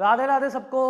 राधे राधे सबको।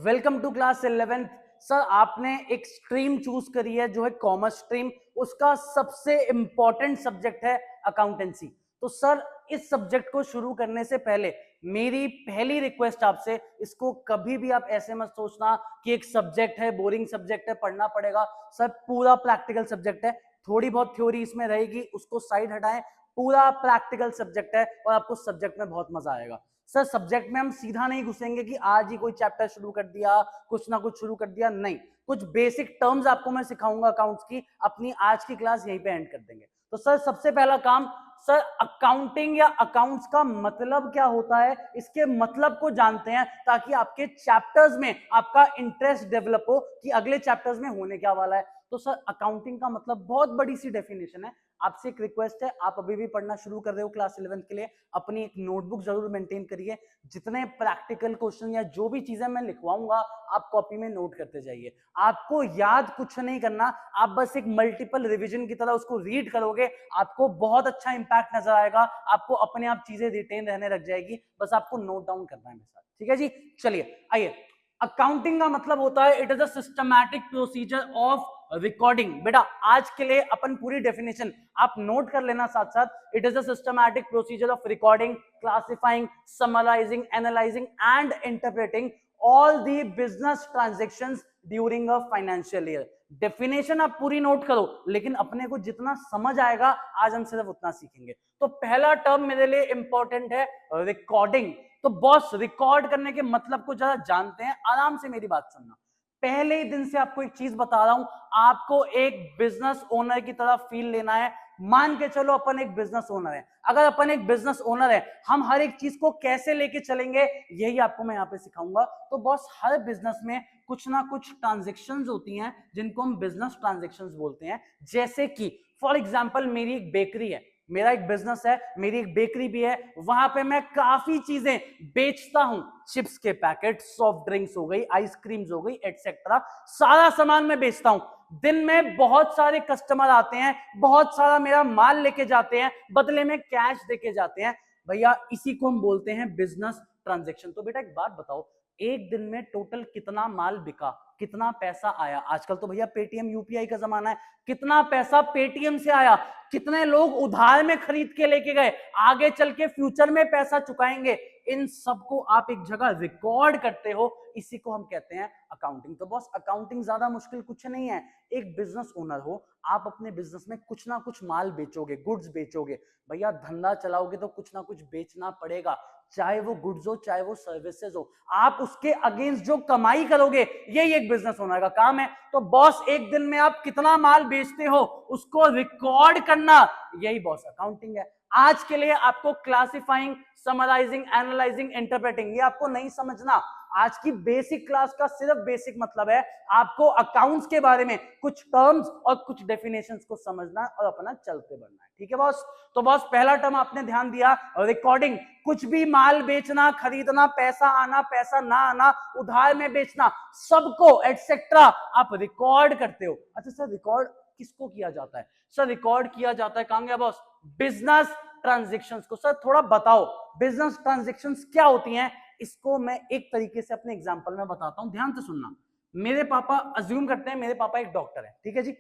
Welcome to class 11th। Sir आपने एक स्ट्रीम चूज करी है जो है कॉमर्स स्ट्रीम, उसका सबसे इंपॉर्टेंट सब्जेक्ट है अकाउंटेंसी। तो सर इस सब्जेक्ट को शुरू करने से पहले मेरी पहली रिक्वेस्ट आपसे, इसको कभी भी आप ऐसे मत सोचना कि एक सब्जेक्ट है, बोरिंग सब्जेक्ट है, पढ़ना पड़ेगा। सर पूरा प्रैक्टिकल सब्जेक्ट है, थोड़ी बहुत थ्योरी इसमें रहेगी, उसको साइड हटाएं। पूरा प्रैक्टिकल सब्जेक्ट है और आपको सब्जेक्ट में बहुत मजा आएगा। सर सब्जेक्ट में हम सीधा नहीं घुसेंगे कि आज ही कोई चैप्टर शुरू कर दिया, कुछ ना कुछ शुरू कर दिया, नहीं। कुछ बेसिक टर्म्स आपको मैं सिखाऊंगा अकाउंट्स की, अपनी आज की क्लास यहीं पे एंड कर देंगे। तो सर सबसे पहला काम, सर अकाउंटिंग या अकाउंट्स का मतलब क्या होता है, इसके मतलब को जानते हैं ताकि आपके चैप्टर्स में आपका इंटरेस्ट डेवलप हो कि अगले चैप्टर्स में होने क्या वाला है। तो सर अकाउंटिंग का मतलब बहुत बड़ी सी डेफिनेशन है। आपसे एक रिक्वेस्ट है, आप अभी भी पढ़ना शुरू कर रहे हो क्लास 11th के लिए, अपनी एक नोटबुक जरूर मेंटेन करिए। जितने प्रैक्टिकल क्वेश्चन या जो भी चीजें मैं लिखवाऊंगा आप कॉपी में नोट करते जाइए। आपको याद कुछ नहीं करना, आप बस एक मल्टीपल रिवीजन की तरह उसको रीड करोगे, आपको बहुत अच्छा इंपैक्ट नजर आएगा, आपको अपने आप चीजें रिटेन रहने लग जाएगी। बस आपको नोट डाउन करना है मेरे साथ, ठीक है जी। चलिए आइए, अकाउंटिंग का मतलब होता है it is a systematic procedure of recording. बेटा आज के लिए अपन पूरी डेफिनेशन आप नोट कर लेना साथ साथ। It is a systematic procedure of recording, classifying, summarizing, analyzing and interpreting all the business transactions during a financial year. Definition आप पूरी नोट करो, लेकिन अपने को जितना समझ आएगा आज हम सिर्फ उतना सीखेंगे। तो पहला टर्म मेरे लिए इंपॉर्टेंट है, रिकॉर्डिंग। तो बॉस रिकॉर्ड करने के मतलब को जरा जानते हैं, आराम से मेरी बात सुनना। पहले ही दिन से आपको एक चीज बता रहा हूं, आपको एक बिजनेस ओनर की तरह फील लेना है। मान के चलो अपन एक बिजनेस ओनर है। अगर अपन एक बिजनेस ओनर है, हम हर एक चीज को कैसे लेके चलेंगे यही आपको मैं यहाँ पे सिखाऊंगा। तो बॉस हर बिजनेस में कुछ ना कुछ ट्रांजेक्शन्स होती हैं जिनको हम बिजनेस ट्रांजेक्शन्स बोलते हैं। जैसे कि फॉर एग्जांपल मेरी एक बेकरी है, मेरा एक बिजनेस है, मेरी एक बेकरी भी है, वहां पे मैं काफी चीजें बेचता हूं। चिप्स के पैकेट, सॉफ्ट ड्रिंक्स हो गई, आइसक्रीम्स हो गई, एटसेट्रा, सारा सामान मैं बेचता हूं। दिन में बहुत सारे कस्टमर आते हैं, बहुत सारा मेरा माल लेके जाते हैं, बदले में कैश देके जाते हैं। भैया इसी को हम बोलते हैं बिजनेस ट्रांजेक्शन। तो बेटा एक बात बताओ, एक दिन में टोटल कितना माल बिका, कितना पैसा आया? आजकल तो भैया पेटीएम यूपीआई का जमाना है, कितना पैसा पेटीएम से आया, कितने लोग उधार में खरीद के लेके गए, आगे चल के फ्यूचर में पैसा चुकाएंगे, इन सबको आप एक जगह रिकॉर्ड करते हो, इसी को हम कहते हैं अकाउंटिंग। तो बॉस अकाउंटिंग ज्यादा मुश्किल कुछ नहीं है। एक बिजनेस ओनर हो, आप अपने बिजनेस में कुछ ना कुछ माल बेचोगे, गुड्स बेचोगे। भैया धंधा चलाओगे तो कुछ ना कुछ बेचना पड़ेगा, चाहे वो गुड्स हो चाहे वो सर्विसेज हो। आप उसके अगेंस्ट जो कमाई करोगे यही एक बिजनेस ओनर का काम है। तो बॉस एक दिन में आप कितना माल बेचते हो उसको रिकॉर्ड करना, यही बॉस अकाउंटिंग है। आज के लिए आपको क्लासिफाइंग, समराइजिंग, एनालाइजिंग, इंटरप्रेटिंग ये आपको नहीं समझना। आज की बेसिक क्लास का सिर्फ बेसिक मतलब है आपको अकाउंट्स के बारे में कुछ टर्म्स और कुछ डेफिनेशंस को समझना और अपना चलते बढ़ना है, ठीक है बॉस। तो बॉस पहला टर्म आपने ध्यान दिया, रिकॉर्डिंग। कुछ भी माल बेचना, खरीदना, पैसा आना, पैसा ना आना, उधार में बेचना, सबको एटसेट्रा आप रिकॉर्ड करते हो। अच्छा सर रिकॉर्ड किसको किया जाता है? सर रिकॉर्ड किया जाता है, कहां गया बॉस, बिजनेस ट्रांजेक्शन्स को। सर थोड़ा बताओ बिजनेस ट्रांजेक्शन्स क्या होती हैं, इसको मैं एक तरीके से अपने एग्जांपल में बताता हूं, ध्यान से सुनना। मेरे पापा, अज्यूम करते हैं मेरे पापा एक डॉक्टर है, ठीक है जी।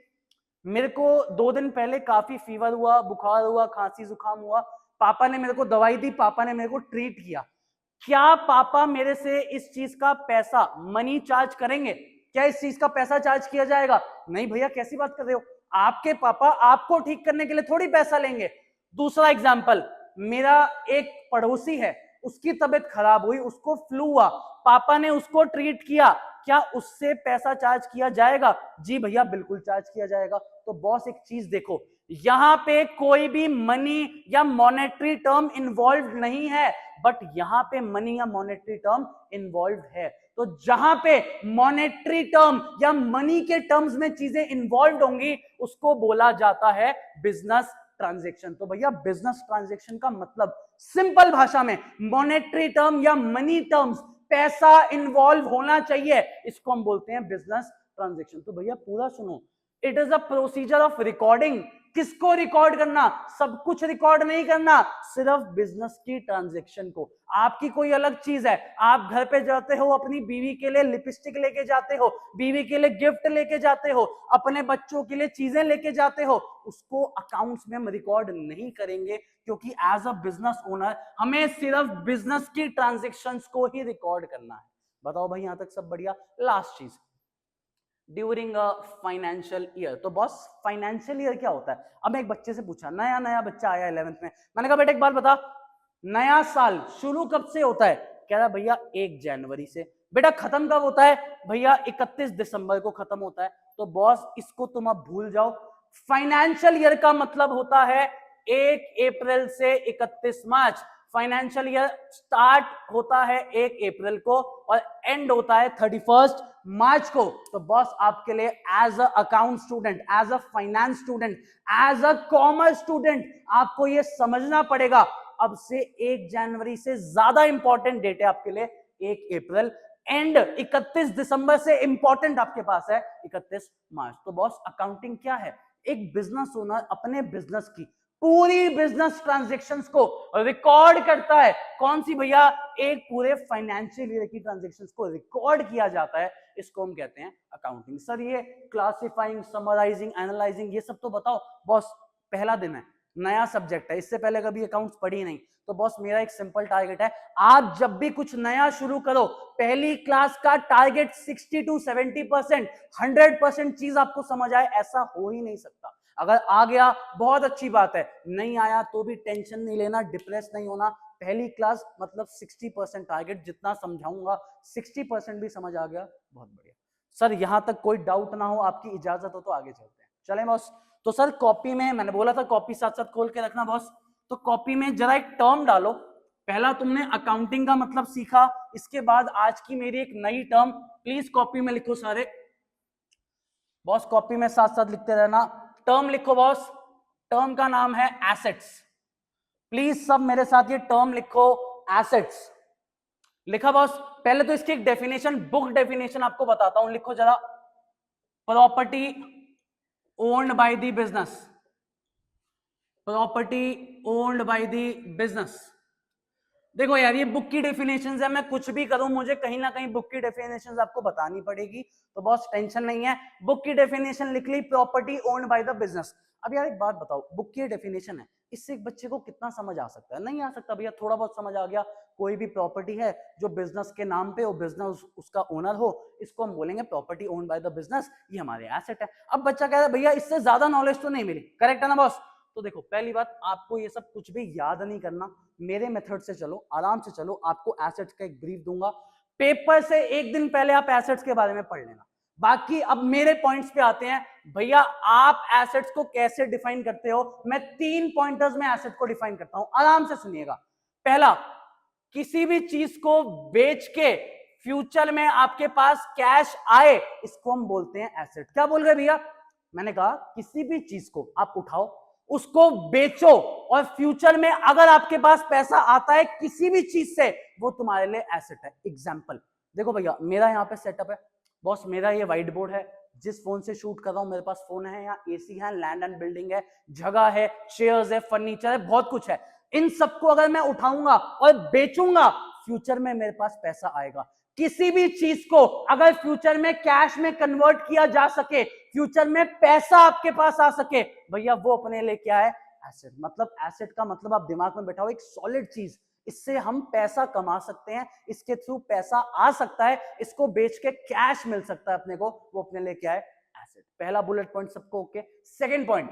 मेरे को 2 दिन पहले काफी फीवर हुआ, बुखार हुआ, खांसी जुकाम हुआ, पापा ने मेरे को दवाई दी, पापा ने मेरे को ट्रीट किया। क्या पापा मेरे से इस चीज का पैसा, मनी चार्ज करेंगे? क्या इस चीज का पैसा चार्ज किया जाएगा? नहीं भैया, कैसी बात कर रहे हो, आपके पापा आपको ठीक करने के लिए थोड़ी पैसा लेंगे। दूसरा एग्जाम्पल, मेरा एक पड़ोसी है, उसकी तबीयत खराब हुई, उसको फ्लू हुआ, पापा ने उसको ट्रीट किया, क्या उससे पैसा चार्ज किया जाएगा? जी भैया बिल्कुल चार्ज किया जाएगा। तो बॉस एक चीज देखो, यहां पे कोई भी मनी या मॉनेटरी टर्म इन्वॉल्व नहीं है, बट यहां पे मनी या मॉनेटरी टर्म इन्वॉल्व है। तो जहां पे मॉनेटरी टर्म या मनी के टर्म्स में चीजें इन्वॉल्व होंगी उसको बोला जाता है बिजनेस ट्रांजेक्शन। तो भैया बिजनेस ट्रांजेक्शन का मतलब सिंपल भाषा में मॉनेटरी टर्म या मनी टर्म्स, पैसा इन्वॉल्व होना चाहिए, इसको हम बोलते हैं बिजनेस ट्रांजेक्शन। तो भैया पूरा सुनो, it is a procedure of recording, किसको रिकॉर्ड करना? सब कुछ रिकॉर्ड नहीं करना, सिर्फ बिजनेस की ट्रांजैक्शन को। आपकी कोई अलग चीज है, आप घर पे जाते हो, अपनी बीवी के लिए लिपस्टिक लेके जाते हो, बीवी के लिए गिफ्ट लेके जाते हो, अपने बच्चों के लिए चीजें लेके जाते हो, उसको अकाउंट्स में हम रिकॉर्ड नहीं करेंगे, क्योंकि एज अ बिजनेस ओनर हमें सिर्फ बिजनेस की ट्रांजैक्शंस को ही रिकॉर्ड करना है। बताओ भाई, यहां तक सब बढ़िया। लास्ट चीज, ड्यूरिंग अ फाइनेंशियल ईयर। तो बॉस, फाइनेंशियल ईयर क्या होता है? अब मैं एक बच्चे से पूछा, नया नया बच्चा आया 11th में, मैंने कहा बेटा एक बात बता, नया साल शुरू कब से होता है? कह रहा भैया 1 जनवरी से। बेटा खत्म कब होता है? भैया 31 दिसंबर को खत्म होता है। तो बॉस इसको तुम अब भूल जाओ, फाइनेंशियल ईयर का मतलब होता है 1 अप्रैल से 31 मार्च। फाइनेंशियल ईयर स्टार्ट होता है 1 अप्रैल को और एंड होता है 31 मार्च को। तो बॉस आपके लिए as a account student, as a finance student, as a commerce student आपको यह समझना पड़ेगा, अब से 1 जनवरी से ज्यादा इंपॉर्टेंट डेट है आपके लिए 1 अप्रैल, एंड 31 दिसंबर से इंपॉर्टेंट आपके पास है 31 मार्च। तो बॉस अकाउंटिंग क्या है? एक बिजनेस ओनर अपने बिजनेस की पूरी बिजनेस ट्रांजैक्शंस को रिकॉर्ड करता है। कौन सी भैया? एक पूरे फाइनेंशियल ईयर की ट्रांजैक्शंस को रिकॉर्ड किया जाता है, इसको हम कहते हैं अकाउंटिंग। सर ये क्लासिफाइंग, समराइजिंग, एनालाइजिंग ये सब तो बताओ। बॉस पहला दिन है, नया सब्जेक्ट है, इससे पहले कभी अकाउंट्स पढ़ी नहीं, तो बॉस मेरा एक सिंपल टारगेट है, आप जब भी कुछ नया शुरू करो, पहली क्लास का टारगेट 60 to 70%, 100% चीज आपको समझ आए, ऐसा हो ही नहीं सकता। अगर आ गया बहुत अच्छी बात है, नहीं आया तो भी टेंशन नहीं लेना, डिप्रेस नहीं होना। पहली क्लास मतलब 60% टारगेट, जितना समझाऊंगा 60% भी समझ आ गया, बहुत बढ़िया। सर यहां तक कोई डाउट ना हो, आपकी इजाजत हो तो आगे चलते हैं। चलें बॉस। तो सर कॉपी में, मैंने बोला था कॉपी साथ साथ खोल के रखना बॉस, तो कॉपी में जरा एक टर्म डालो। पहला तुमने अकाउंटिंग का मतलब सीखा, इसके बाद आज की मेरी एक नई टर्म, प्लीज कॉपी में लिखो सारे बॉस, कॉपी में साथ साथ लिखते रहना। टर्म लिखो बॉस, टर्म का नाम है एसेट्स। प्लीज सब मेरे साथ ये टर्म लिखो, एसेट्स। लिखा बॉस? पहले तो इसकी एक डेफिनेशन, बुक डेफिनेशन आपको बताता हूं, लिखो जरा। Property owned by the business, property owned by the business. देखो यार, ये बुक की डेफिनेशंस है, मैं कुछ भी करूं मुझे कहीं ना कहीं बुक की डेफिनेशंस आपको बतानी पड़ेगी, तो बॉस टेंशन नहीं है, बुक की डेफिनेशन लिख ली, property owned by the business. अब यार एक बात बताओ, बुक की डेफिनेशन है, इससे एक बच्चे को कितना समझ आ सकता है? नहीं आ सकता भैया, थोड़ा बहुत समझ आ गया। कोई भी प्रॉपर्टी है जो बिजनेस के नाम पे हो, बिजनेस उसका ओनर हो, इसको हम बोलेंगे property owned by the business, ये हमारे एसेट है। अब बच्चा कह रहा है भैया इससे ज्यादा नॉलेज तो नहीं मिली, करेक्ट है ना बॉस? तो देखो पहली बात, आपको ये सब कुछ भी याद नहीं करना, मेरे मेथड से चलो, आराम से चलो। आपको एसेट्स का एक ब्रीफ दूंगा, पेपर से एक दिन पहले आप एसेट्स के बारे में पढ़ लेना। बाकी अब मेरे पॉइंट्स पे आते हैं। भैया आप एसेट्स को कैसे डिफाइन करते हो? मैं 3 पॉइंटर्स में एसेट को डिफाइन करता हूं, आराम से सुनिएगा। पहला, किसी भी चीज को बेच के फ्यूचर में आपके पास कैश आए, इसको हम बोलते हैं एसेट। क्या बोल रहे भैया? मैंने कहा किसी भी चीज को आप उठाओ, उसको बेचो और फ्यूचर में अगर आपके पास पैसा आता है किसी भी चीज से, वो तुम्हारे लिए एसेट है। एग्जांपल देखो भैया, मेरा यहाँ पे सेटअप है बॉस, मेरा ये व्हाइट बोर्ड है, जिस फोन से शूट कर रहा हूं मेरे पास फोन है, यहाँ एसी है, लैंड एंड बिल्डिंग है, जगह है, चेयर्स है, फर्नीचर है, बहुत कुछ है। इन सबको अगर मैं उठाऊंगा और बेचूंगा, फ्यूचर में मेरे पास पैसा आएगा। किसी भी चीज को अगर फ्यूचर में कैश में कन्वर्ट किया जा सके, फ्यूचर में पैसा आपके पास आ सके, भैया वो अपने लिए क्या है? एसेट। मतलब एसेट का मतलब आप दिमाग में बैठाओ, एक सॉलिड चीज, इससे हम पैसा कमा सकते हैं, इसके थ्रू पैसा आ सकता है, इसको बेच के कैश मिल सकता है अपने को, वो अपने लिए क्या है? एसेट। पहला बुलेट पॉइंट सबको ओके। सेकंड पॉइंट,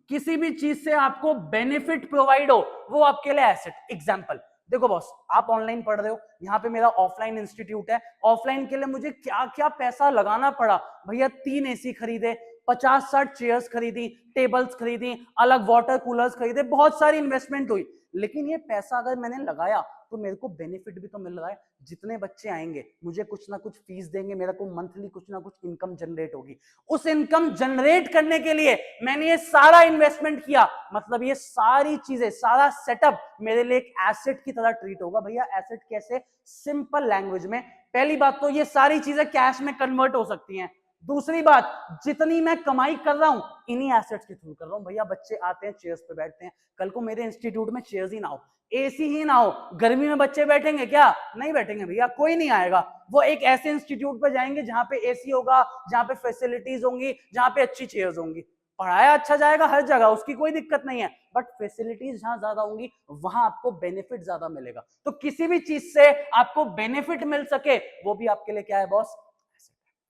किसी भी चीज से आपको बेनिफिट प्रोवाइड हो, वो आपके लिए एसेट। एग्जांपल देखो बॉस, आप ऑनलाइन पढ़ रहे हो, यहाँ पे मेरा ऑफलाइन इंस्टीट्यूट है, ऑफलाइन के लिए मुझे क्या क्या पैसा लगाना पड़ा भैया, 3 एसी खरीदे, 50-60 चेयर्स खरीदी, टेबल्स खरीदी, अलग वाटर कूलर्स खरीदे, बहुत सारी इन्वेस्टमेंट हुई। लेकिन ये पैसा अगर मैंने लगाया तो मेरे को बेनिफिट भी तो मिल रहा है, जितने बच्चे आएंगे मुझे कुछ ना कुछ फीस देंगे, मेरे को मंथली कुछ ना कुछ इनकम जनरेट होगी। उस इनकम जनरेट करने के लिए मैंने ये सारा इन्वेस्टमेंट किया, मतलब ये सारी चीजें, सारा सेटअप मेरे लिए एक एसेट की तरह ट्रीट होगा। भैया एसेट कैसे? सिंपल लैंग्वेज में, पहली बात तो ये सारी चीजें कैश में कन्वर्ट हो सकती हैं, दूसरी बात, जितनी मैं कमाई कर रहा हूं इन्हीं एसेट्स के थ्रू कर रहा हूं। भैया बच्चे आते हैं चेयर्स पे बैठते हैं, कल को मेरे इंस्टीट्यूट में चेयर्स ही ना हो, एसी ही ना हो, गर्मी में बच्चे बैठेंगे क्या? नहीं बैठेंगे भैया, कोई नहीं आएगा। वो एक ऐसे इंस्टीट्यूट पे जाएंगे जहां पे एसी होगा, जहां पे फैसिलिटीज होंगी, जहां पे अच्छी चेयर्स होंगी। पढ़ाया अच्छा जाएगा हर जगह, उसकी कोई दिक्कत नहीं है, बट फैसिलिटीज जहां ज्यादा होंगी वहां आपको बेनिफिट ज्यादा मिलेगा। तो किसी भी चीज से आपको बेनिफिट मिल सके वो भी आपके लिए क्या है बॉस?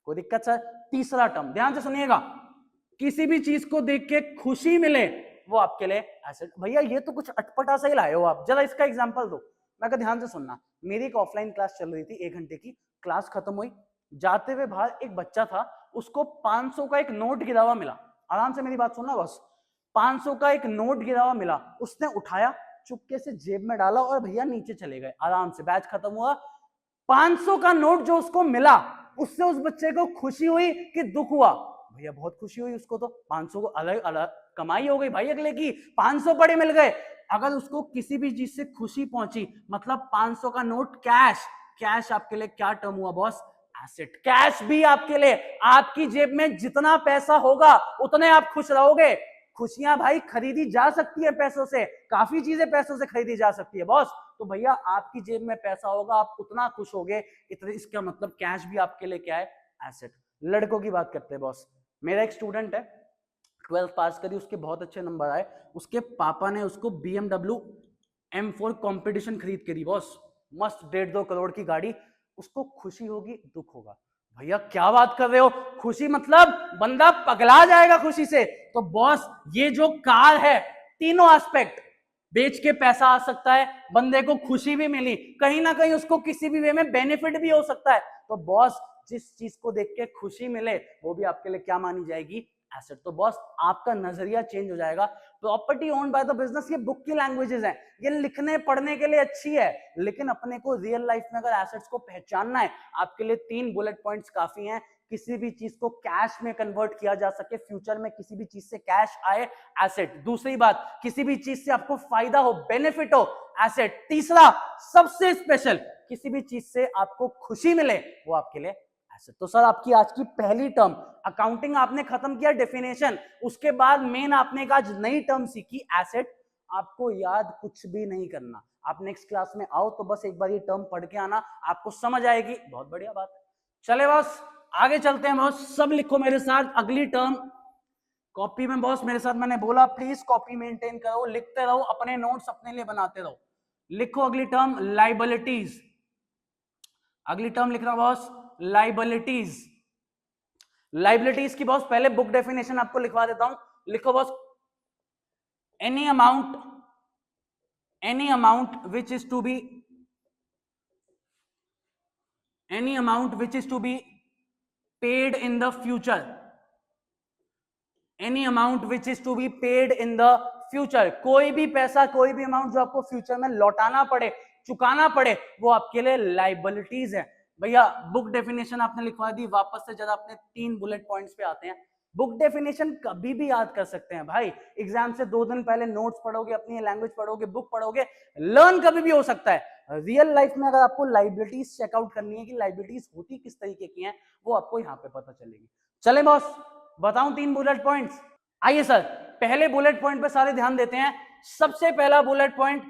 कोई दिक्कत सर? तीसरा टर्म ध्यान से सुनिएगा, किसी भी चीज को देख के खुशी मिले वो आपके लिए एसेट। भैया ये तो कुछ अटपटा सा ही लाए हो आप, जरा इसका एग्जांपल दो। मैं कहा ध्यान से सुनना, मेरी एक ऑफलाइन क्लास चल रही थी, 1 घंटे की क्लास खत्म हुई, जाते हुए बाहर एक बच्चा था, उसको 500 का एक नोट गिरा हुआ मिला। आराम से मेरी बात सुनना बस, 500 का एक नोट गिरा हुआ मिला, उसने उठाया, चुपके से जेब में डाला और भैया नीचे चले गए आराम से। बैच खत्म हुआ, 500 का नोट जो उसको मिला उससे उस बच्चे को खुशी हुई कि दुख हुआ? भैया बहुत खुशी हुई उसको, तो 500 को अलग अलग कमाई हो गई भाई अगले की, 500 बड़े मिल गए। अगर उसको किसी भी चीज से खुशी पहुंची, मतलब 500 का नोट कैश, कैश आपके लिए क्या टर्म हुआ बॉस? एसेट। कैश भी आपके लिए, आपकी जेब में जितना पैसा होगा उतने आप खुश रहोगे। खुशियां भाई खरीदी जा सकती है पैसों से, काफी चीजें पैसों से खरीदी जा सकती है बॉस। तो भैया आपकी जेब में पैसा होगा, आप उतना खुश होगे, इतने, इसका मतलब कैश भी आपके लिए क्या है? एसेट। लड़कों की बात करते हैं बॉस, मेरा एक स्टूडेंट है, 12th पास करी, उसके बहुत अच्छे नंबर आए, उसके पापा ने उसको BMW M4 कंपटीशन खरीद के दी बॉस, मस्त 1.5-2 करोड़ की गाड़ी। उसको खुशी होगी दुख होगा? भैया क्या बात कर रहे हो, खुशी मतलब बंदा पगला जाएगा खुशी से। तो बॉस ये जो कार है, तीनों एस्पेक्ट, बेच के पैसा आ सकता है, बंदे को खुशी भी मिली, कहीं ना कहीं उसको किसी भी वे में बेनिफिट भी हो सकता है। तो बॉस जिस चीज को देख के खुशी मिले वो भी आपके लिए क्या मानी जाएगी? एसेट। तो बॉस आपका नजरिया चेंज हो जाएगा। Property owned by the business, ये बुक की लैंग्वेजेस हैं, ये लिखने पढ़ने के लिए अच्छी है, लेकिन अपने को रियल लाइफ में अगर एसेट्स को पहचानना है, आपके लिए 3 बुलेट पॉइंट्स काफी हैं। किसी भी चीज को कैश में कन्वर्ट किया जा सके, फ्यूचर में किसी भी चीज से कैश आए, एसेट। दूसरी बात, किसी भी चीज से आपको फायदा हो, बेनिफिट हो, एसेट। तीसरा सबसे स्पेशल, किसी भी चीज से आपको खुशी मिले वो आपके लिए एसेट। तो सर आपकी आज की पहली टर्म अकाउंटिंग आपने खत्म किया, डेफिनेशन, उसके बाद मेन आपने एक आज नई टर्म सीखी एसेट। आपको याद कुछ भी नहीं करना, आप नेक्स्ट क्लास में आओ तो बस एक बार ये टर्म पढ़ के आना, आपको समझ आएगी। बहुत बढ़िया बात। चले बॉस आगे चलते हैं बॉस, सब लिखो मेरे साथ अगली टर्म कॉपी में। बॉस मेरे साथ, मैंने बोला प्लीज कॉपी मेंटेन करो, लिखते रहो, अपने नोट्स अपने लिए बनाते रहो। लिखो अगली टर्म लाइबिलिटीज, अगली टर्म लिख रहा बॉस लाइबिलिटीज। लाइबिलिटीज की बॉस पहले बुक डेफिनेशन आपको लिखवा देता हूं, लिखो boss, any amount which is to be, any amount which is to be paid in the future, any amount which is to be paid in the future, कोई भी पैसा, कोई भी अमाउंट जो आपको फ्यूचर में लौटाना पड़े, चुकाना पड़े, वो आपके लिए लाइबिलिटीज है। भैया बुक डेफिनेशन आपने लिखवा दी, वापस से जरा अपने 3 बुलेट पॉइंट्स पे आते हैं। बुक डेफिनेशन कभी भी याद कर सकते हैं भाई, एग्जाम से 2 दिन पहले नोट्स पढ़ोगे, अपनी लैंग्वेज पढ़ोगे, बुक पढ़ोगे, लर्न कभी भी हो सकता है। रियल लाइफ में अगर आपको लाइबिलिटीज चेकआउट करनी है कि लाइबिलिटीज होती किस तरीके की हैं, वो आपको यहाँ पे पता चलेगी। चले बॉस बताऊं 3 बुलेट पॉइंट्स। आइए सर पहले बुलेट पॉइंट पे सारे ध्यान देते हैं। सबसे पहला बुलेट पॉइंट,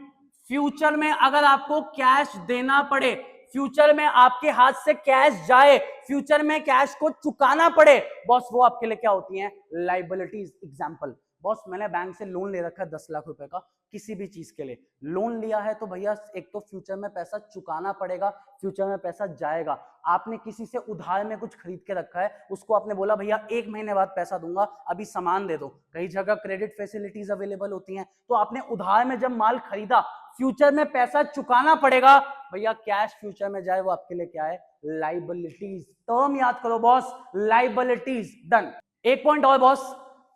फ्यूचर में अगर आपको कैश देना पड़े, फ्यूचर में आपके हाथ से कैश जाए, फ्यूचर में कैश को चुकाना पड़े, बॉस वो आपके लिए क्या होती हैं? लाइबिलिटीज। एग्जांपल, बॉस मैंने बैंक से लोन ले रखा है 10 लाख रुपए का, किसी भी चीज के लिए लोन लिया है, तो भैया एक तो फ्यूचर में पैसा चुकाना पड़ेगा, फ्यूचर में पैसा जाएगा। आपने किसी से उधार में कुछ खरीद के रखा है, उसको आपने बोला भैया 1 महीने बाद पैसा दूंगा, अभी सामान दे दो, कई जगह क्रेडिट फैसिलिटीज अवेलेबल होती हैं, तो आपने उधार में जब माल खरीदा, फ्यूचर में पैसा चुकाना पड़ेगा, भैया कैश फ्यूचर में जाए, वो आपके लिए क्या है? लाइबिलिटीज। टर्म याद करो बॉस, लाइबिलिटीज। डन। एक पॉइंट और बॉस,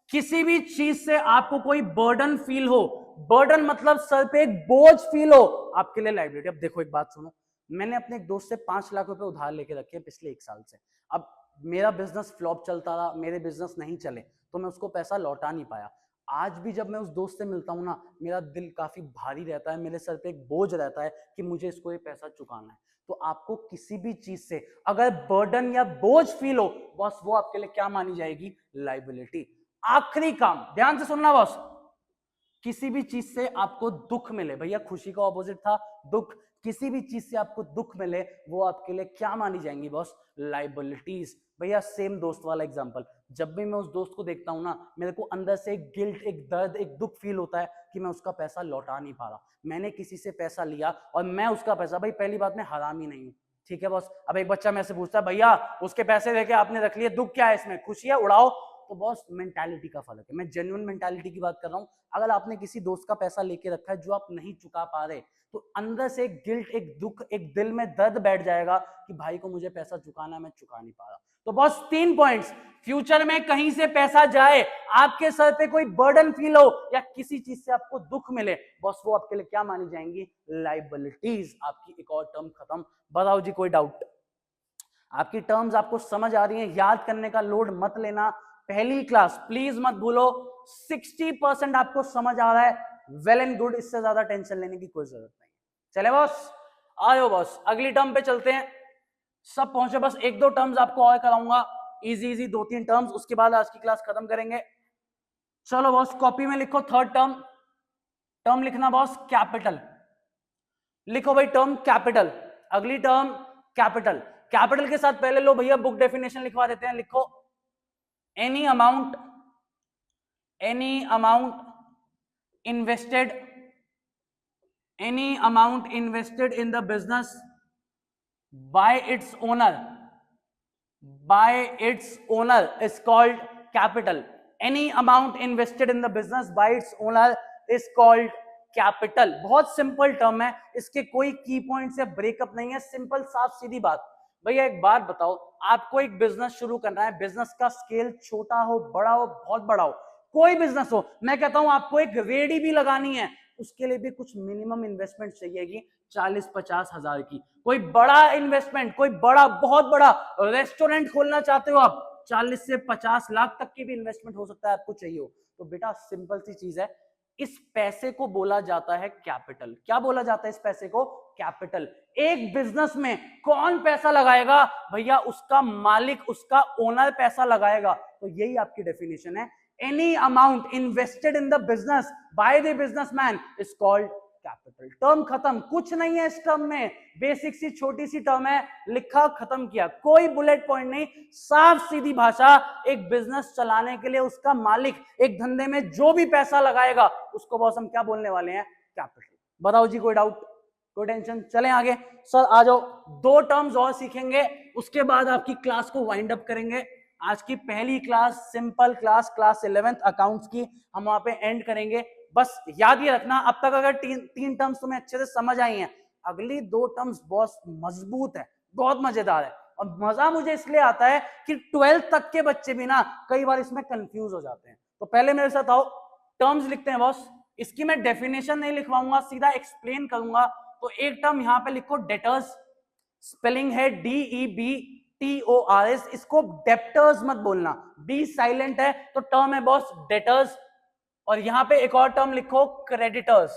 किसी भी चीज से आपको कोई बर्डन फील हो, बर्डन मतलब सर पे एक बोझ फील हो, आपके लिए लाइबिलिटी। अब देखो एक बात सुनो, मैंने अपने एक दोस्त से 5 लाख रुपए उधार लेके रखे हैं पिछले 1 साल से। अब मेरा बिजनेस फ्लॉप चलता रहा, मेरे बिजनेस नहीं चले, तो मैं उसको पैसा लौटा नहीं पाया। आज भी जब मैं उस दोस्त से मिलता हूं ना, मेरा दिल काफी भारी रहता है, मेरे सर पे एक बोझ रहता है कि मुझे इसको ये पैसा चुकाना है। तो आपको किसी भी चीज से अगर बर्डन या बोझ फील हो बॉस, वो आपके लिए क्या मानी जाएगी? लाइबिलिटी। आखिरी काम ध्यान से सुनना बॉस, किसी भी चीज से आपको दुख मिले, भैया खुशी का ऑपोजिट था दुख, किसी भी चीज से आपको दुख मिले वो आपके लिए क्या मानी जाएंगी बॉस? लाइबिलिटीज। भैया सेम दोस्त वाला एग्जांपल, जब भी मैं उस दोस्त को देखता हूं ना, मेरे को अंदर से एक गिल्ट, एक दर्द, एक दुख फील होता है कि मैं उसका पैसा लौटा नहीं पा रहा। मैंने किसी से पैसा लिया और मैं उसका पैसा, भाई पहली बात मैं हरामी नहीं हूं, ठीक है बॉस। अब एक बच्चा मेरे से पूछता है भैया उसके पैसे लेके आपने रख लिए, दुख क्या है इसमें? खुशी है, उड़ाओ। तो बॉस मेंटालिटी का फर्क है, मैं जेन्युइन मेंटालिटी की बात कर रहा हूं। अगर आपने किसी दोस्त का पैसा लेके रखा है जो आप नहीं चुका पा रहे, तो अंदर से एक गिल्ट, एक दुख, एक दिल में दर्द बैठ जाएगा कि भाई को मुझे पैसा चुकाना, मैं चुका नहीं पा रहा। तो बॉस 3 पॉइंट्स, फ्यूचर में कहीं से पैसा जाए, आपके सर पे कोई बर्डन फील हो या किसी चीज से आपको दुख मिले, बॉस वो आपके लिए क्या मानी जाएंगी? लाइबिलिटीज। आपकी एक और टर्म खत्म। बताओ जी कोई डाउट? आपकी टर्म्स आपको समझ आ रही हैं? याद करने का लोड मत लेना, पहली क्लास प्लीज मत भूलो। 60% आपको समझ आ रहा है, वेल एंड गुड, इससे ज्यादा टेंशन लेने की कोई जरूरत नहीं। चले बॉस, आयो बॉस, अगली टर्म पे चलते हैं। सब पहुंचे, बस 1-2 टर्म्स आपको और कराऊंगा, इजी इजी 2-3 टर्म्स, उसके बाद आज की क्लास खत्म करेंगे। चलो बॉस, कॉपी में लिखो थर्ड टर्म। टर्म लिखना बॉस कैपिटल, लिखो भाई टर्म कैपिटल। अगली टर्म कैपिटल। कैपिटल के साथ पहले लो भैया बुक डेफिनेशन लिखवा देते हैं, लिखो any amount invested in the business by its owner is called capital. Any amount invested in the business by its owner is called capital. बहुत सिंपल टर्म है, इसके कोई की पॉइंट्स या ब्रेकअप नहीं है, सिंपल साफ सीधी बात। भैया एक बात बताओ, आपको एक बिजनेस शुरू करना है, बिजनेस का स्केल छोटा हो, बड़ा हो, बहुत बड़ा हो, कोई बिजनेस हो, मैं कहता हूं आपको एक रेडी भी लगानी है, उसके लिए भी कुछ मिनिमम इन्वेस्टमेंट चाहिएगी 40-50 हजार की। कोई बड़ा इन्वेस्टमेंट, कोई बड़ा बहुत बड़ा रेस्टोरेंट खोलना चाहते हो आप, 40 से 50 लाख तक की भी इन्वेस्टमेंट हो सकता है आपको चाहिए हो। तो बेटा सिंपल सी चीज है, इस पैसे को बोला जाता है कैपिटल। क्या बोला जाता है इस पैसे को? कैपिटल। एक बिजनेस में कौन पैसा लगाएगा? भैया उसका मालिक, उसका ओनर पैसा लगाएगा। तो यही आपकी डेफिनेशन है, any amount invested in the business by the businessman is called capital. Term खत्म, कुछ नहीं है इस टर्म में, बेसिक सी छोटी सी टर्म है, लिखा खत्म किया, कोई बुलेट पॉइंट नहीं, साफ सीधी भाषा। एक बिजनेस चलाने के लिए उसका मालिक एक धंधे में जो भी पैसा लगाएगा उसको बॉस हम क्या बोलने वाले हैं? कैपिटल। बताओ जी कोई डाउट, कोई टेंशन? चलें आगे। सर आ जाओ, 2 टर्म्स और सीखेंगे, उसके बाद आपकी क्लास को वाइंड अप करेंगे। आज की पहली class simple class 11th accounts की हम वहां पे एंड करेंगे। बस याद ये रखना, अब तक अगर 3 टर्म्स तुम्हें अच्छे से समझ आई हैं, अगली 2 टर्म्स बॉस मजबूत है, बहुत मजेदार है। और मजा मुझे इसलिए आता है कि 12th तक के बच्चे भी ना कई बार इसमें कंफ्यूज हो जाते हैं। तो पहले मेरे साथ आओ, टर्म्स लिखते हैं बॉस। इसकी मैं डेफिनेशन नहीं लिखवाऊंगा, सीधा एक्सप्लेन करूंगा। तो एक टर्म यहां पे लिखो डेटर्स, स्पेलिंग है DEBTORS, इसको डेप्टर्स मत बोलना, बी साइलेंट है, तो टर्म है बॉस डेटर्स। और यहां पे एक और टर्म लिखो क्रेडिटर्स।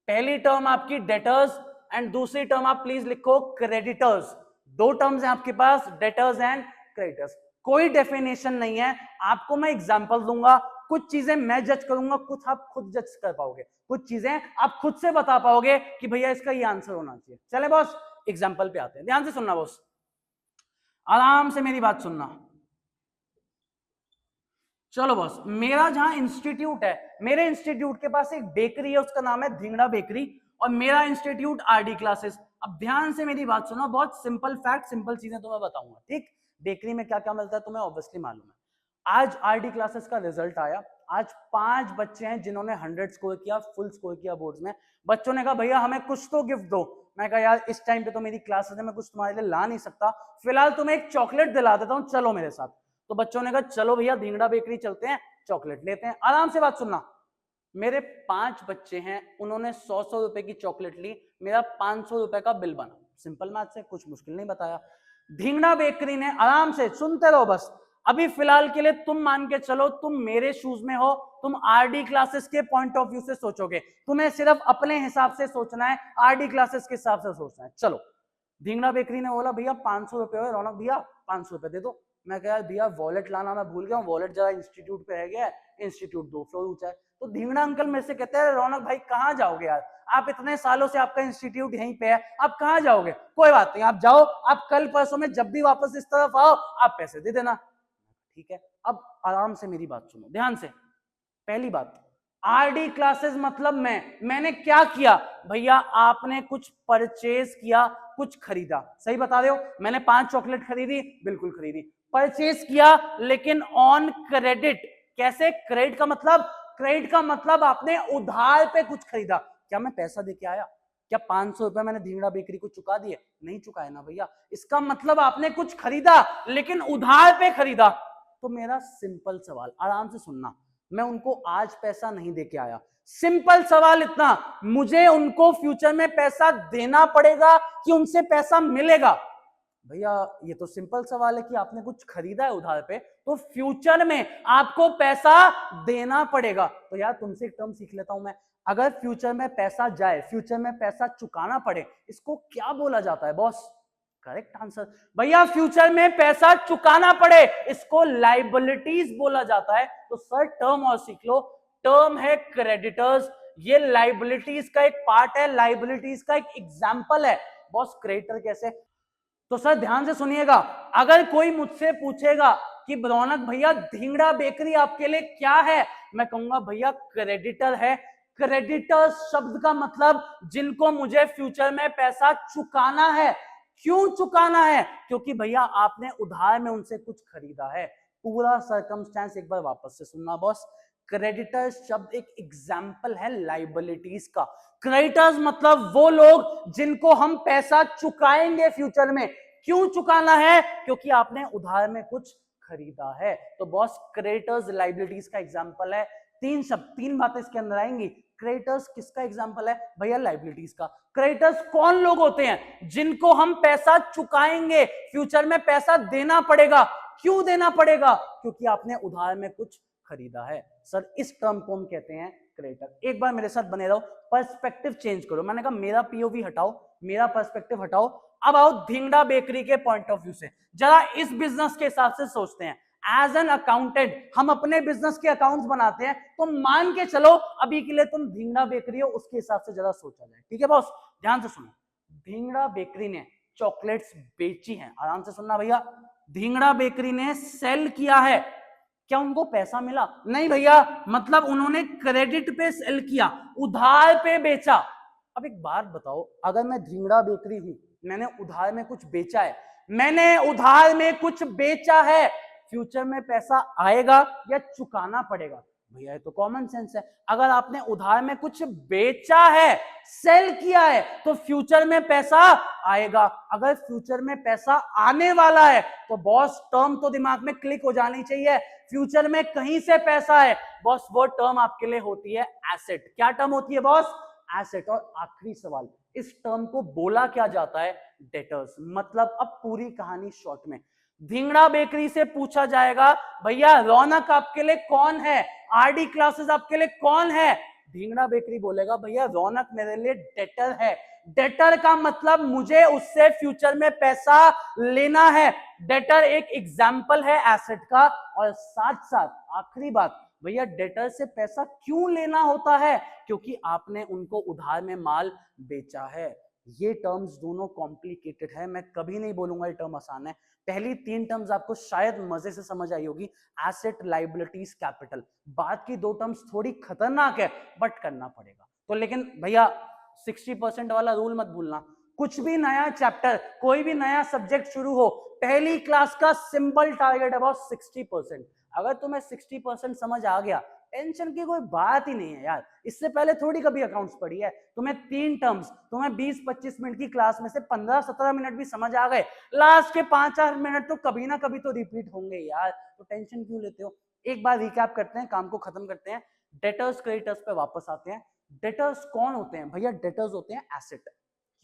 पहली टर्म आपकी डेटर्स एंड दूसरी टर्म आप प्लीज लिखो क्रेडिटर्स। 2 टर्म्स हैं आपके पास, डेटर्स एंड क्रेडिटर्स। कोई डेफिनेशन नहीं है, आपको मैं एग्जांपल दूंगा, कुछ चीजें मैं जज करूंगा, कुछ आप खुद जज कर पाओगे, कुछ चीजें आप खुद से बता पाओगे कि भैया इसका ये आंसर होना चाहिए। चले बॉस एग्जांपल पे आते हैं, ध्यान से सुनना बॉस, आराम से मेरी बात सुनना। चलो बॉस, मेरा जहां इंस्टीट्यूट है, मेरे इंस्टीट्यूट के पास एक बेकरी है, उसका नाम है धिंगड़ा बेकरी, और मेरा इंस्टीट्यूट RD क्लासेस। अब ध्यान से मेरी बात सुनो, बहुत सिंपल फैक्ट, सिंपल चीजें तुम्हें बताऊंगा, ठीक? बेकरी में क्या क्या मिलता है तुम्हें ऑब्वियसली मालूम है। आज RD क्लासेस का रिजल्ट आया, आज 5 बच्चे हैं जिन्होंने 100 स्कोर किया, फुल स्कोर किया बोर्ड्स में। बच्चों ने कहा भैया हमें कुछ तो गिफ्ट दो। मैं कहा यार इस टाइम पे तो मेरी क्लासेस है, मैं कुछ तुम्हारे लिए ला नहीं सकता, फिलहाल तुम्हें एक चॉकलेट दिला देता हूँ, चलो मेरे साथ। तो बच्चों ने कहा चलो भैया धिंगड़ा बेकरी चलते हैं, चॉकलेट लेते हैं। आराम से बात सुनना, मेरे 5 बच्चे हैं, उन्होंने 100 रुपए की चॉकलेट ली, मेरा 500 रुपए का बिल बना। सिंपल मैथ से, कुछ मुश्किल नहीं बताया। धिंगड़ा बेकरी ने आराम से, सुनते रहो बस, अभी फिलहाल के लिए तुम मान के चलो तुम मेरे शूज में हो, तुम आरडी क्लासेस के पॉइंट ऑफ व्यू से सोचोगे, तुम्हें सिर्फ अपने हिसाब से सोचना है, आरडी क्लासेस के हिसाब से सोचना है। चलो, ढींगड़ा बेकरी ने बोला भैया 500 रुपए हो, रौनक भैया 500 रुपए दे दो। मैं कहा भैया वॉलेट लाना मैं भूल गया हूँ, वॉलेट जरा इंस्टीट्यूट पे रह गया है, इंस्टीट्यूट 2 फ्लोर ऊंचा है। तो ढींगड़ा अंकल मेरे से कहते हैं रौनक भाई कहाँ जाओगे यार, आप इतने सालों से आपका इंस्टीट्यूट यहीं पे है, आप कहाँ जाओगे, कोई बात नहीं आप जाओ, आप कल परसों में जब भी वापस इस तरफ आओ आप पैसे दे देना। ठीक है, अब आराम से मेरी बात सुनो ध्यान से। पहली बात, आरडी क्लासेस मतलब मैंने क्या किया भैया, आपने कुछ परचेज किया, कुछ खरीदा, सही बता रहे हो, मैंने 5 चॉकलेट खरीदी, बिल्कुल खरीदी, परचेज किया लेकिन ऑन क्रेडिट। कैसे? क्रेडिट का मतलब आपने उधार पे कुछ खरीदा। क्या मैं पैसा देके आया? क्या 500 रुपए मैंने ढींगड़ा बेकरी को चुका दिए? नहीं चुकाए ना भैया। इसका मतलब आपने कुछ खरीदा लेकिन उधार पे खरीदा। तो मेरा सिंपल सवाल, आराम से सुनना, मैं उनको आज पैसा नहीं देके आया, सिंपल सवाल इतना, मुझे उनको फ्यूचर में पैसा देना पड़ेगा कि उनसे पैसा मिलेगा? भैया ये तो सिंपल सवाल है कि आपने कुछ खरीदा है उधार पे, तो फ्यूचर में आपको पैसा देना पड़ेगा। तो यार तुमसे एक टर्म सीख लेता हूं मैं, अगर फ्यूचर में पैसा जाए, फ्यूचर में पैसा चुकाना पड़े, इसको क्या बोला जाता है बॉस? करेक्ट आंसर भैया, फ्यूचर में पैसा चुकाना पड़े इसको लाइबिलिटीज बोला जाता है। तो सर टर्म और सीख लो, टर्म है क्रेडिटर्स, ये लाइबिलिटीज का एक पार्ट है, लाइबिलिटीज का एक एग्जांपल है। बॉस क्रेडिटर कैसे? तो सर ध्यान से सुनिएगा, अगर कोई मुझसे पूछेगा कि रौनक भैया ढींगड़ा बेकरी आपके लिए क्या है, मैं कहूंगा भैया क्रेडिटर है। क्रेडिटर शब्द का मतलब जिनको मुझे फ्यूचर में पैसा चुकाना है। क्यों चुकाना है? क्योंकि भैया आपने उधार में उनसे कुछ खरीदा है। पूरा सर्कमस्टेंस एक बार वापस से सुनना बॉस, क्रेडिटर शब्द एक एग्जाम्पल है लाइबिलिटीज का। क्रेडिटर्स मतलब वो लोग जिनको हम पैसा चुकाएंगे फ्यूचर में। क्यों चुकाना है? क्योंकि आपने उधार में कुछ खरीदा है। तो बॉस क्रेडिटर्स लाइबिलिटीज का एग्जाम्पल है। 3 शब्द, 3 बातें इसके अंदर आएंगी। क्रेडिटर्स किसका एग्जाम्पल है? भैया लाइबिलिटीज का। क्रेडिटर्स कौन लोग होते हैं? जिनको हम पैसा चुकाएंगे, फ्यूचर में पैसा देना पड़ेगा। क्यों देना पड़ेगा? क्योंकि आपने उधार में कुछ खरीदा है। सर इस टर्म को हम कहते हैं क्रेडिटर। एक बार मेरे साथ बने रहो, पर्सपेक्टिव चेंज करो। मैंने कहा मेरा पीओवी हटाओ, मेरा पर्सपेक्टिव हटाओ, अब आओ ढींगड़ा बेकरी के पॉइंट ऑफ व्यू से, जरा इस बिजनेस के हिसाब से सोचते हैं। एज एन अकाउंटेंट हम अपने बिजनेस के अकाउंट्स बनाते हैं, तो मान के चलो अभी के लिए तुम ढींगड़ा बेकरी हो, उसके हिसाब से जरा सोचा जाए। ठीक है बॉस, ध्यान से सुनो। ढींगड़ा बेकरी ने चॉकलेट्स बेची हैं, आराम से सुनना भैया। ढींगड़ा बेकरी ने सेल किया है, क्या उनको पैसा मिला? नहीं भैया, मतलब उन्होंने क्रेडिट पे सेल किया, उधार पे बेचा। अब एक बात बताओ, अगर मैं ढींगड़ा बेकरी हूं, मैंने उधार में कुछ बेचा है, मैंने उधार में कुछ बेचा है, फ्यूचर में पैसा आएगा या चुकाना पड़ेगा? भैया ये तो कॉमन सेंस है, अगर आपने उधार में कुछ बेचा है, सेल किया है, तो फ्यूचर में पैसा आएगा। अगर फ्यूचर में पैसा आने वाला है तो बॉस टर्म तो दिमाग में क्लिक हो जानी चाहिए, फ्यूचर में कहीं से पैसा है बॉस, वो टर्म आपके लिए होती है एसेट। क्या टर्म होती है बॉस? एसेट। और आखिरी सवाल, इस टर्म को बोला क्या जाता है? डेटर्स। मतलब अब पूरी कहानी शॉर्ट में, ढींगड़ा बेकरी से पूछा जाएगा भैया रौनक आपके लिए कौन है, आरडी क्लासेस आपके लिए कौन है? ढींगड़ा बेकरी बोलेगा भैया रौनक मेरे लिए डेटर है। डेटर का मतलब मुझे उससे फ्यूचर में पैसा लेना है। डेटर एक एग्जाम्पल है एसेट का। और साथ साथ आखिरी बात, भैया डेटर से पैसा क्यों लेना होता है? क्योंकि आपने उनको उधार में माल बेचा है। ये टर्म्स दोनों कॉम्प्लिकेटेड है, मैं कभी नहीं बोलूंगा ये टर्म आसान है। पहली 3 टर्म्स आपको शायद मजे से समझ आई होगी, एसेट, लाइबिलिटीज, कैपिटल। बात की 2 टर्म्स थोड़ी खतरनाक है, बट करना पड़ेगा। तो लेकिन भैया 60% वाला रूल मत भूलना, कुछ भी नया चैप्टर, कोई भी नया सब्जेक्ट शुरू हो, पहली क्लास का सिंपल टारगेट अबाउट 60%। अगर तुम्हें 60% समझ आ गया, टेंशन की कोई बात ही नहीं है यार। इससे पहले थोड़ी कभी अकाउंट्स पढ़ी है, तुम्हें 3 टर्म्स, तुम्हें 20-25 मिनट की क्लास में से 15-17 मिनट भी समझ आ गए, लास्ट के 5-4 मिनट तो कभी ना कभी तो रिपीट होंगे यार, तो टेंशन क्यों लेते हो? एक बार रिकैप करते हैं, काम को खत्म करते हैं, डेटर्स क्रेडिटर्स पे वापस आते हैं। डेटर्स कौन होते हैं? भैया डेटर्स होते हैं एसेट।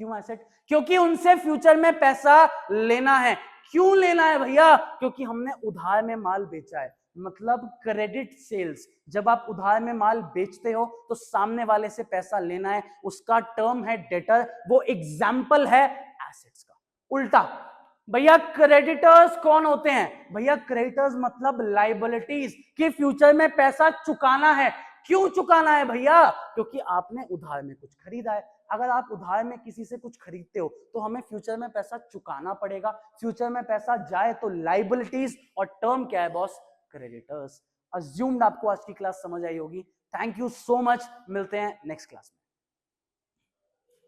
क्यों एसेट? क्योंकि उनसे फ्यूचर में पैसा लेना है। क्यों लेना है भैया? क्योंकि हमने उधार में माल बेचा है, मतलब क्रेडिट सेल्स। जब आप उधार में माल बेचते हो तो सामने वाले से पैसा लेना है, उसका टर्म है डेटर, वो एग्जाम्पल है एसेट्स का। उल्टा भैया क्रेडिटर्स कौन होते हैं? भैया क्रेडिटर्स मतलब लाइबिलिटीज, कि फ्यूचर में पैसा चुकाना है। क्यों चुकाना है भैया? क्योंकि आपने उधार में कुछ खरीदा है। अगर आप उधार में किसी से कुछ खरीदते हो तो हमें फ्यूचर में पैसा चुकाना पड़ेगा। फ्यूचर में पैसा जाए तो लाइबिलिटीज, और टर्म क्या है बॉस? क्रेडिटर्स। अज्यूम्ड आपको आज की क्लास समझ आई होगी। थैंक यू सो मच, मिलते हैं नेक्स्ट क्लास में।